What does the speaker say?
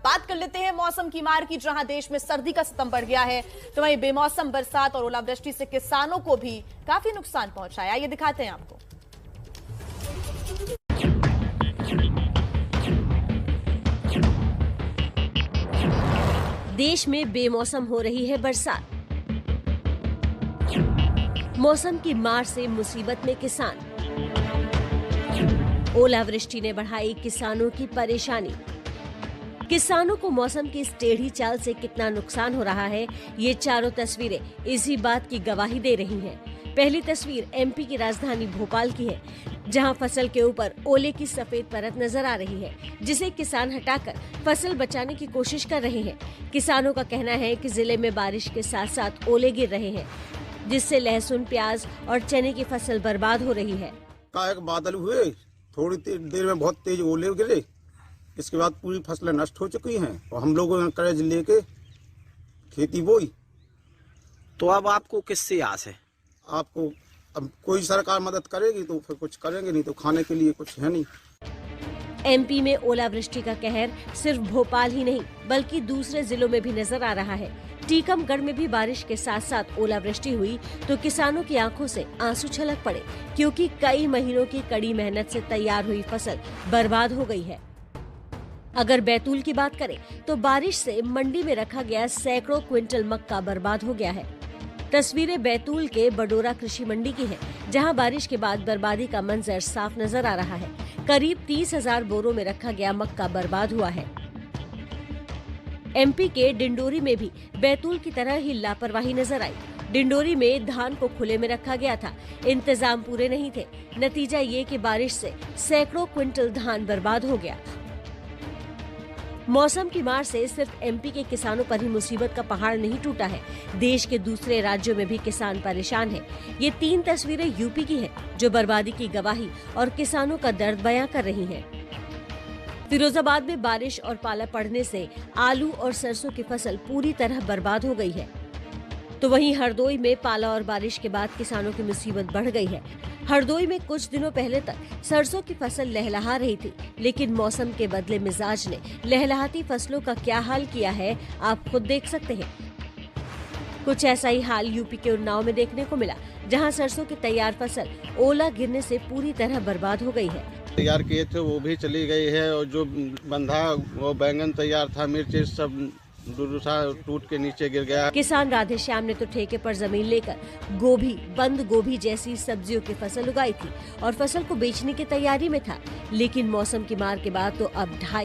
बात कर लेते हैं मौसम की मार की, जहां देश में सर्दी का सितम बढ़ गया है, तो वहीं बेमौसम बरसात और ओलावृष्टि से किसानों को भी काफी नुकसान पहुंचा है। ये दिखाते हैं आपको। देश में बेमौसम हो रही है बरसात। मौसम की मार से मुसीबत में किसान। ओलावृष्टि ने बढ़ाई किसानों की परेशानी। किसानों को मौसम की इस टेढ़ी चाल से कितना नुकसान हो रहा है, ये चारों तस्वीरें इसी बात की गवाही दे रही हैं। पहली तस्वीर एमपी की राजधानी भोपाल की है, जहां फसल के ऊपर ओले की सफेद परत नजर आ रही है, जिसे किसान हटाकर फसल बचाने की कोशिश कर रहे हैं। किसानों का कहना है कि जिले में बारिश के साथ साथ ओले गिर रहे हैं, जिससे लहसुन, प्याज और चने की फसल बर्बाद हो रही है। बादल हुए, थोड़ी देर में बहुत तेज ओले गिरे, इसके बाद पूरी फसलें नष्ट हो चुकी हैं और हम लोगों ने कर्ज लेके खेती बोई। तो अब आपको किससे आस है? आपको अब कोई सरकार मदद करेगी तो फिर कुछ करेंगे, नहीं तो खाने के लिए कुछ है नहीं। एमपी में ओलावृष्टि का कहर सिर्फ भोपाल ही नहीं बल्कि दूसरे जिलों में भी नजर आ रहा है। टीकमगढ़ में भी बारिश के साथ साथ ओलावृष्टि हुई तो किसानों की आंखों से आंसू छलक पड़े, क्योंकि कई महीनों की कड़ी मेहनत से तैयार हुई फसल बर्बाद हो गई है। अगर बैतूल की बात करें तो बारिश से मंडी में रखा गया सैकड़ों क्विंटल मक्का बर्बाद हो गया है। तस्वीरें बैतूल के बडोरा कृषि मंडी की हैं, जहां बारिश के बाद बर्बादी का मंजर साफ नजर आ रहा है। करीब 30,000 बोरों में रखा गया मक्का बर्बाद हुआ है। एमपी के डिंडोरी में भी बैतूल की तरह ही लापरवाही नजर आई। डिंडोरी में धान को खुले में रखा गया था, इंतजाम पूरे नहीं थे। नतीजा ये कि बारिश से सैकड़ों क्विंटल धान बर्बाद हो गया। मौसम की मार से सिर्फ एमपी के किसानों पर ही मुसीबत का पहाड़ नहीं टूटा है, देश के दूसरे राज्यों में भी किसान परेशान हैं। ये 3 तस्वीरें यूपी की हैं, जो बर्बादी की गवाही और किसानों का दर्द बयां कर रही हैं। फिरोजाबाद में बारिश और पाला पड़ने से आलू और सरसों की फसल पूरी तरह बर्बाद हो गई है, तो वहीं हरदोई में पाला और बारिश के बाद किसानों की मुसीबत बढ़ गई है। हरदोई में कुछ दिनों पहले तक सरसों की फसल लहलहा रही थी, लेकिन मौसम के बदले मिजाज ने लहलहाती फसलों का क्या हाल किया है, आप खुद देख सकते हैं। कुछ ऐसा ही हाल यूपी के उन्नाव में देखने को मिला, जहां सरसों की तैयार फसल ओला गिरने से पूरी तरह बर्बाद हो गई है। तैयार किए थे वो भी चली गई है, और जो बंधा वो बैंगन तैयार था, मिर्च सब टूट के नीचे गिर गया। किसान राधेश्याम ने तो ठेके पर जमीन लेकर गोभी, बंद गोभी जैसी सब्जियों की फसल उगाई थी और फसल को बेचने की तैयारी में था, लेकिन मौसम की मार के बाद तो अब 2.5